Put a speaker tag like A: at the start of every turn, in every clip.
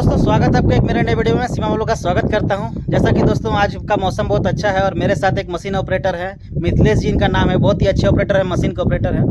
A: दोस्तों स्वागत है आपका एक मेरे नए वीडियो में। सीमा वालों का स्वागत करता हूं। जैसा कि दोस्तों आज का मौसम बहुत अच्छा है और मेरे साथ एक मशीन ऑपरेटर है, मिथिलेश जी इनका नाम है। बहुत ही अच्छे ऑपरेटर है, मशीन के ऑपरेटर है।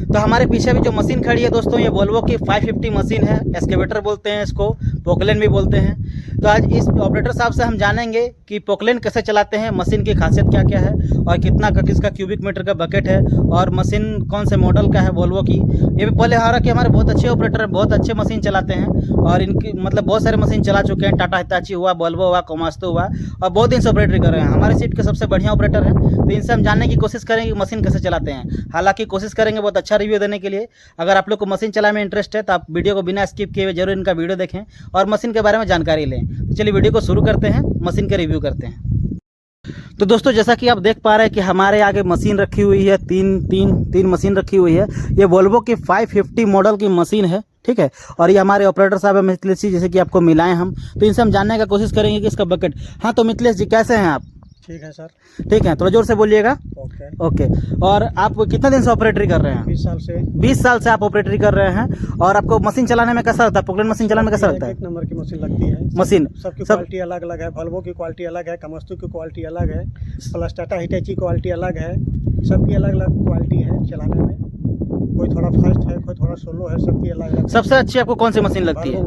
A: तो हमारे पीछे भी जो मशीन खड़ी है दोस्तों, ये वोल्वो की 550 मशीन है। एक्सकेवेटर बोलते हैं इसको, पोकलेन भी बोलते हैं। तो आज इस ऑपरेटर साहब से हम जानेंगे कि पोकलेन कैसे चलाते हैं, मशीन की खासियत क्या क्या है और कितना का किसका क्यूबिक मीटर का बकेट है और मशीन कौन से मॉडल का है वोल्वो की। ये भी पहले हालांकि हमारे बहुत अच्छे ऑपरेटर हैं, बहुत अच्छे मशीन चलाते हैं और इनकी मतलब बहुत सारे मशीन चला चुके हैं। टाटा हिताची हुआ, वोल्वो हुआ, कोमात्सु हुआ और बहुत दिन से ऑपरेटर कर रहे हैं। हमारे सीट के सबसे बढ़िया ऑपरेटर हैं। तो इनसे हम जानने की कोशिश करेंगे कि मशीन कैसे चलाते हैं। हालांकि कोशिश करेंगे बहुत अच्छा रिव्यू देने के लिए। अगर आप लोग को मशीन चलाने में इंटरेस्ट है तो आप वीडियो को बिना स्किप किए हुए जरूर इनका वीडियो देखें और मशीन के बारे में जानकारी लें। तो चलिए वीडियो को शुरू करते हैं, मशीन के रिव्यू करते हैं। तो दोस्तों जैसा कि आप देख पा रहे हैं कि हमारे आगे मशीन रखी हुई है, तीन मशीन रखी हुई है। ये वोल्वो की 550 मॉडल की मशीन है, ठीक है। और ये हमारे ऑपरेटर साहब है मिथिलेश जी, जैसे कि आपको मिलाएं हम। तो इनसे हम जानने का कोशिश करेंगे कि इसका बकेट। हाँ तो मिथिलेश जी कैसे हैं आप?
B: ठीक है सर।
A: ठीक है, थोड़ा जोर से बोलिएगा। ओके। और आप कितना दिन से ऑपरेटरी कर रहे हैं?
B: 20 साल से।
A: 20 साल से आप ऑपरेटरी कर रहे हैं। और आपको मशीन चलाने में कैसा लगता है? पोकलेन मशीन चलाने में कैसा लगता है?
B: एक नंबर की मशीन लगती है।
A: मशीन
B: सबकी क्वालिटी अलग अलग है। वोल्वो की क्वालिटी अलग है, कोमात्सु की क्वालिटी अलग है, प्लस टाटा हिताची क्वालिटी अलग है। सबकी अलग अलग क्वालिटी है चलाने में। कोई थोड़ा फास्ट है, कोई थोड़ा स्लो है, सबकी अलग अलग।
A: सबसे अच्छी आपको कौन सी मशीन लगती है?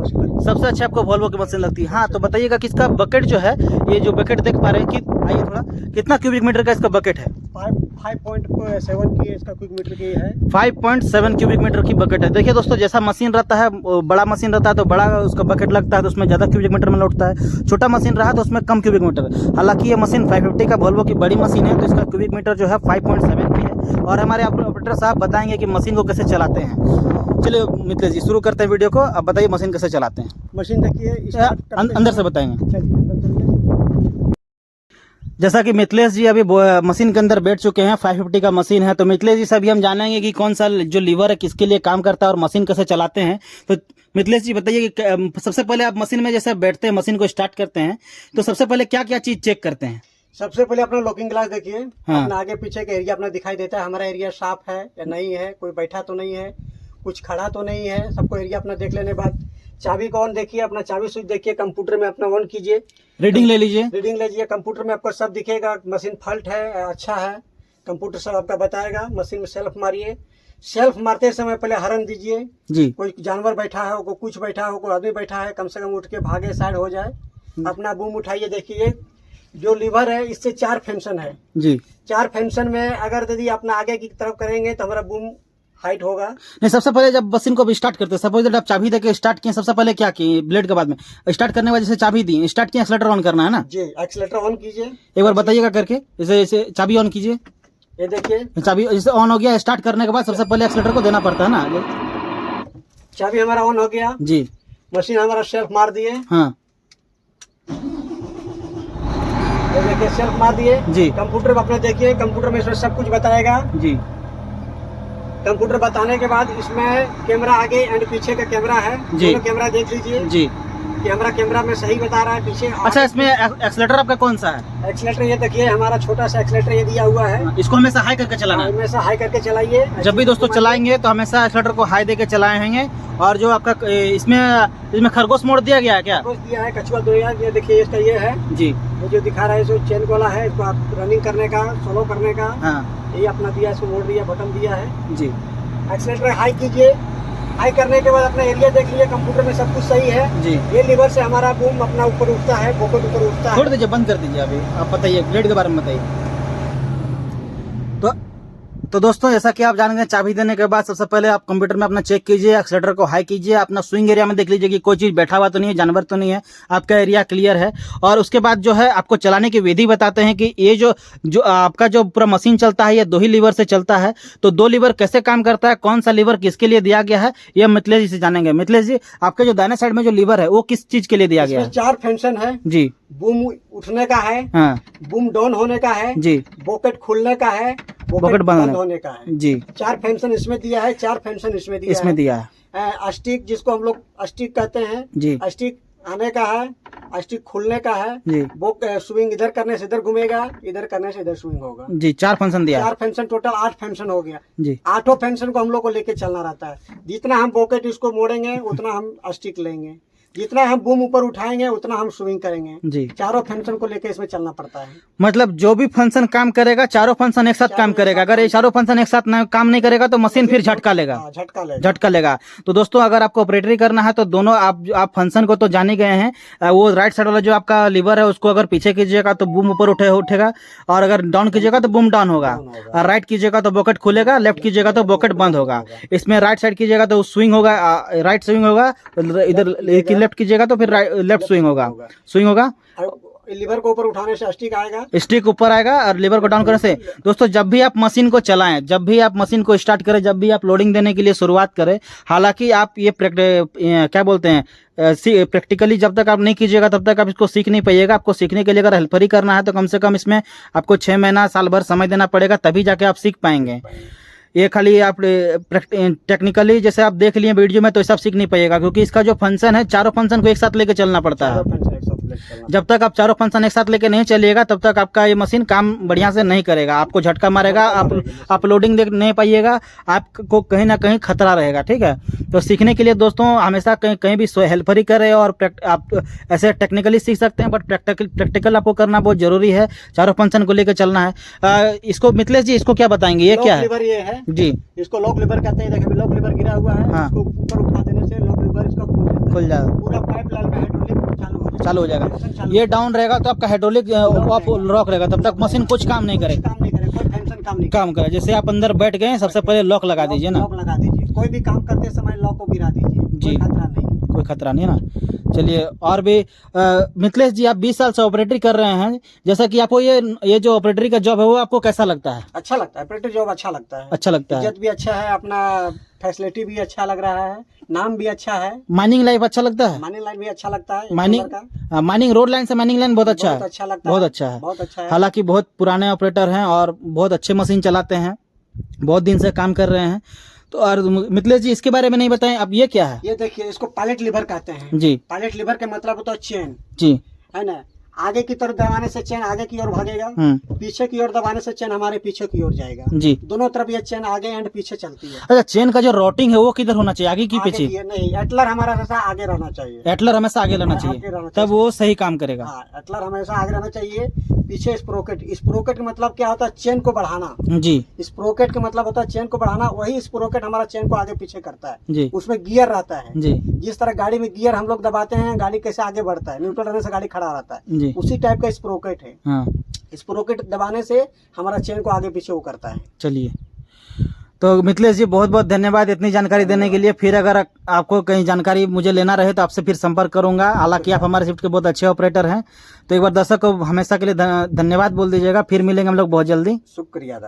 A: सबसे अच्छी आपको वोल्वो की मशीन लगती है। हाँ तो बताइएगा कि इसका बकेट जो है, ये जो बकेट देख पा रहे हैं कि आइए थोड़ा, कितना क्यूबिक मीटर का इसका बकेट है?
B: 5.7 की इसका क्यूबिक मीटर की है।
A: 5.7 क्यूबिक मीटर की बकेट है। देखिए दोस्तों, जैसा मशीन रहता है, बड़ा मशीन रहता है तो बड़ा उसका बकेट लगता है, तो उसमें ज़्यादा क्यूबिक मीटर में लौटता है। छोटा मशीन रहा तो उसमें कम क्यूबिक मीटर। हालांकि ये मशीन 550 का वोल्वो की बड़ी मशीन है, तो इसका क्यूबिक मीटर जो है 5.7 की है। और हमारे ऑपरेटर साहब बताएंगे कि मशीन को कैसे चलाते हैं। चलिए मिथिलेश जी शुरू करते हैं वीडियो को। अब बताइए मशीन कैसे चलाते हैं।
B: मशीन देखिए
A: अंदर से बताएंगे। जैसा कि मिथिलेश जी अभी मशीन के अंदर बैठ चुके हैं, 550 का मशीन है। तो मिथिलेश जी से अभी हम जानेंगे कि कौन सा जो लीवर है किसके लिए काम करता है और मशीन कैसे चलाते हैं। तो मिथिलेश जी बताइए कि सबसे पहले आप मशीन में जैसे बैठते हैं, मशीन को स्टार्ट करते हैं, तो सबसे पहले क्या क्या चीज चेक करते हैं?
B: सबसे पहले अपना लुकिंग ग्लास देखिए।
A: हाँ।
B: अपना आगे पीछे का एरिया अपना दिखाई देता है, हमारा एरिया साफ है या नहीं है, कोई बैठा तो नहीं है, कुछ खड़ा तो नहीं है। सबको एरिया अपना देख लेने बाद चाबी का ऑन देखिए, अपना चाबी स्विच देखिए, कंप्यूटर में अपना ऑन कीजिए,
A: रीडिंग ले लीजिए।
B: रीडिंग लीजिए। कंप्यूटर में आपको सब दिखेगा, मशीन फॉल्ट है अच्छा है, कंप्यूटर सब आपका बताएगा। मशीन में सेल्फ मारिए। सेल्फ मारते समय पहले हॉर्न दीजिए जी। कोई जानवर बैठा है, कोई कुछ बैठा है, कोई आदमी बैठा है, कम से कम उठ के भागे, साइड हो जाए। अपना बूम उठाइए। देखिए जो लीवर है इससे 4 फंक्शन है जी। 4 फंक्शन में अगर यदि अपना आगे की तरफ करेंगे तो हमारा बूम हाइट होगा।
A: नहीं, सबसे पहले जब मशीन को भी स्टार्ट करते हैं, सपोज आप चाबी देके स्टार्ट किए, सबसे पहले क्या किए? ब्लेड के बाद में स्टार्ट करने के बाद जैसे चाबी दी, स्टार्ट किए, एक्सीलेटर ऑन करना है ना
B: जी। एक्सीलेटर ऑन कीजिए,
A: एक बार बताइएगा करके। जैसे चाबी ऑन कीजिए,
B: ये देखिए
A: चाबी जैसे ऑन हो गया। स्टार्ट करने के बाद सबसे पहले एक्सीलेटर को देना पड़ता है ना।
B: चाबी हमारा ऑन हो गया जी। मशीन हमारा सेल्फ मार दिए। हाँ ये देखिए सेल्फ मार दिए जी। कंप्यूटर अपने देखिए, कंप्यूटर में इसमें सब कुछ बताएगा जी। कंप्यूटर बताने के बाद इसमें कैमरा आगे एंड पीछे का कैमरा है जी। कैमरा देख लीजिए जी कि हमारा कैमरा में सही बता रहा है पीछे।
A: अच्छा, इसमें एक्सीलेटर आपका कौन सा है?
B: एक्सीलेटर ये देखिए हमारा छोटा सा एक्सीलेटर ये दिया हुआ है।
A: इसको हमेशा हाई करके चलाना है।
B: हमेशा हाई करके चलाइए।
A: जब भी दोस्तों चलाएंगे तो हमेशा एक्सीलेटर को हाई देके चलाएंगे। और जो आपका इसमें खरगोश मोड़ दिया गया है क्या?
B: खरगोश दिया है, कछुआ दिया है। ये देखिए इसका ये है जी। ये जो दिखा रहा है जो चेन वाला है, इसको आप रनिंग करने का, सोलो करने का। हाँ। ये अपना दिया, इसको मोड़ दिया, बटन दिया है जी। एक्सीलेटर हाई कीजिए। हाई करने के बाद अपना एरिया देख लीजिए, कंप्यूटर में सब कुछ सही है जी। ये लीवर से हमारा बूम अपना ऊपर उठता है, फोकस ऊपर उठता है।
A: छोड़ दीजिए, बंद कर दीजिए। अभी आप बताइए ब्लेड के बारे में बताइए। तो दोस्तों जैसा कि आप जान गए, चाबी देने के बाद सबसे पहले आप कंप्यूटर में अपना चेक कीजिए, एक्सीलेटर को हाई कीजिए, अपना स्विंग एरिया में देख लीजिए कि कोई चीज बैठा हुआ तो नहीं है, जानवर तो नहीं है, आपका एरिया क्लियर है। और उसके बाद जो है आपको चलाने की विधि बताते हैं कि ये जो आपका जो पूरा मशीन चलता है, ये 2 ही लीवर से चलता है। तो 2 लीवर कैसे काम करता है, कौन सा लीवर किसके लिए दिया गया है, ये मिथिलेश जी से जानेंगे। मिथिलेश जी, आपके जो दाहिने साइड में जो लीवर है वो किस चीज के लिए दिया गया है?
B: 4 फंक्शन है जी। बूम उठने का है, हाँ। बूम डाउन होने का है जी। बॉकेट खुलने का है, बॉकेट बंद होने का है जी। 4 फंक्शन इसमें दिया है, 4 फंक्शन इसमें दिया है। स्टिक जिसको हम लोग स्टिक कहते हैं जी। स्टिक आने का है, स्टिक खुलने का है जी। स्विंग इधर करने से इधर घूमेगा, इधर करने से इधर स्विंग होगा जी। 4 फंक्शन दिया, 4 फंक्शन, टोटल 8 फंक्शन हो गया जी। 8 फंक्शन को हम लोग को लेके चलना रहता है। जितना हम बॉकेट इसको मोड़ेंगे उतना हम स्टिक लेंगे, जितना हम बूम ऊपर उठाएंगे उतना हम स्विंग करेंगे
A: जी।
B: चारों फंक्शन को लेकर इसमें चलना पड़ता है।
A: मतलब जो भी फंक्शन काम करेगा चारों फंक्शन एक साथ काम करेगा। अगर ये चारों फंक्शन एक साथ काम नहीं करेगा तो मशीन फिर झटका लेगा। झटका लेगा। तो दोस्तों अगर आपको ऑपरेटरी करना है तो दोनों आप फंक्शन को तो जान ही गए हैं। वो राइट साइड वाला जो आपका लीवर है उसको अगर पीछे कीजिएगा तो बूम ऊपर उठेगा, और अगर डाउन कीजिएगा तो बूम डाउन होगा, और राइट कीजिएगा तो बॉकेट खुलेगा, लेफ्ट कीजिएगा तो बॉकेट बंद होगा। इसमें राइट साइड कीजिएगा तो स्विंग होगा, राइट स्विंग होगा, इधर लेफ्ट कीजिएगा तो फिर लेफ्ट स्विंग होगा।
B: लीवर को ऊपर उठाने से स्टिक आएगा,
A: स्टिक ऊपर आएगा, और लीवर को डाउन करने से। दोस्तों जब भी आप मशीन को चलाएं, जब भी आप मशीन को स्टार्ट करें, जब भी आप लोडिंग देने के लिए शुरुआत करें, हालांकि आप ये क्या बोलते हैं प्रैक्टिकली जब तक आप नहीं कीजिएगा तब तक आप इसको सीख नहीं पाइएगा। आपको सीखने के लिए अगर हेल्पर ही करना है तो कम से कम इसमें आपको 6 महीना साल भर समय देना पड़ेगा, तभी जाके आप सीख पाएंगे। ये खाली आप टेक्निकली जैसे आप देख लिए वीडियो में तो सब सीख नहीं पाइएगा, क्योंकि इसका जो फंक्शन है चारों फंक्शन को एक साथ लेके चलना पड़ता है। जब तक आप चारों फंक्शन एक साथ लेके नहीं चलिएगा तब तक आपका ये मशीन काम बढ़िया से नहीं करेगा, आपको झटका मारेगा, आप लोडिंग देख नहीं पाइएगा, आपको कहीं ना कहीं खतरा रहेगा। ठीक है, तो सीखने के लिए दोस्तों हमेशा कहीं भी हेल्पर ही करें, और आप ऐसे टेक्निकली सीख सकते हैं, बट प्रैक्टिकल आपको करना बहुत जरूरी है। चारों फंक्शन को लेकर चलना है। इसको मिथिलेश जी इसको क्या बताएंगे, ये क्या है?
B: ये है
A: जी,
B: इसको लॉक लीवर कहते हैं। देखिए लॉक लीवर गिरा हुआ है, इसको ऊपर उठा देने से लॉक लीवर इसका खुल जाएगा, पूरा पाइप लाइन में हाइड्रोलिक चालू हो जाएगा।
A: ये डाउन रहेगा तो आपका हाइड्रोलिक ऑफ लॉक रहेगा, तब तक मशीन कुछ काम नहीं करेगा,
B: कोई फंक्शन काम
A: करे। जैसे आप अंदर बैठ गए सबसे पहले लॉक लगा दीजिए ना,
B: लॉक लगा दीजिए। कोई भी काम करते समय लॉक को गिरा दीजिए जी,
A: कोई खतरा नहीं है ना। चलिए, और भी मिथिलेश जी आप 20 साल से ऑपरेटरी कर रहे हैं, जैसा कि आपको ये जो ऑपरेटरी का जॉब है वो आपको कैसा लगता है?
B: अच्छा लगता है, ऑपरेटरी जॉब अच्छा लगता है।
A: अच्छा लगता है,
B: इज्जत भी अच्छा है, अपना फैसिलिटी भी अच्छा लग रहा है, नाम भी अच्छा है।
A: माइनिंग लाइफ अच्छा लगता है,
B: माइनिंग लाइन भी अच्छा लगता है।
A: माइनिंग रोड लाइन से माइनिंग लाइन बहुत अच्छा है,
B: बहुत अच्छा है।
A: हालांकि बहुत पुराने ऑपरेटर हैं और बहुत अच्छे मशीन चलाते हैं, बहुत दिन से काम कर रहे हैं। तो और मिथिलेश जी इसके बारे में नहीं बताएं, अब ये क्या है?
B: ये देखिए इसको पायलट लीवर कहते हैं
A: जी।
B: पायलट लीवर का मतलब होता है चेन
A: जी,
B: है ना। आगे की तरफ दबाने से चेन आगे की ओर भागेगा, पीछे की ओर दबाने से चेन हमारे पीछे की ओर जाएगा
A: जी।
B: दोनों तरफ ये चेन आगे एंड पीछे चलती है।
A: अच्छा, चेन का जो रोटिंग है वो किधर होना चाहिए, आगे की पीछे?
B: नहीं, एटलर हमारा हमेशा आगे रहना चाहिए।
A: एटलर हमेशा आगे रहना चाहिए, तब वो सही काम करेगा।
B: एटलर हमेशा आगे रहना चाहिए, पीछे स्प्रोकेट। स्प्रोकेट का मतलब क्या होता है? चेन को बढ़ाना
A: जी।
B: स्प्रोकेट का मतलब होता है चेन को बढ़ाना, वही स्प्रोकेट हमारा चेन को आगे पीछे करता है
A: जी।
B: उसमें गियर रहता है
A: जी।
B: जिस तरह गाड़ी में गियर हम लोग दबाते हैं, गाड़ी कैसे आगे बढ़ता है, न्यूट्रल रहने से गाड़ी खड़ा रहता है
A: जी।
B: उसी टाइप का स्प्रोकेट है।
A: हाँ।
B: स्प्रोकेट दबाने से हमारा चेन को आगे पीछे वो करता है।
A: चलिए, तो मिथिलेश जी बहुत बहुत धन्यवाद इतनी जानकारी देने के लिए। फिर अगर आपको कहीं जानकारी मुझे लेना रहे तो आपसे फिर संपर्क करूंगा। हालांकि आप हमारे शिफ्ट के बहुत अच्छे ऑपरेटर हैं। तो एक बार दर्शक को हमेशा के लिए धन्यवाद बोल दीजिएगा। फिर मिलेंगे हम लोग बहुत जल्दी।
B: शुक्रिया।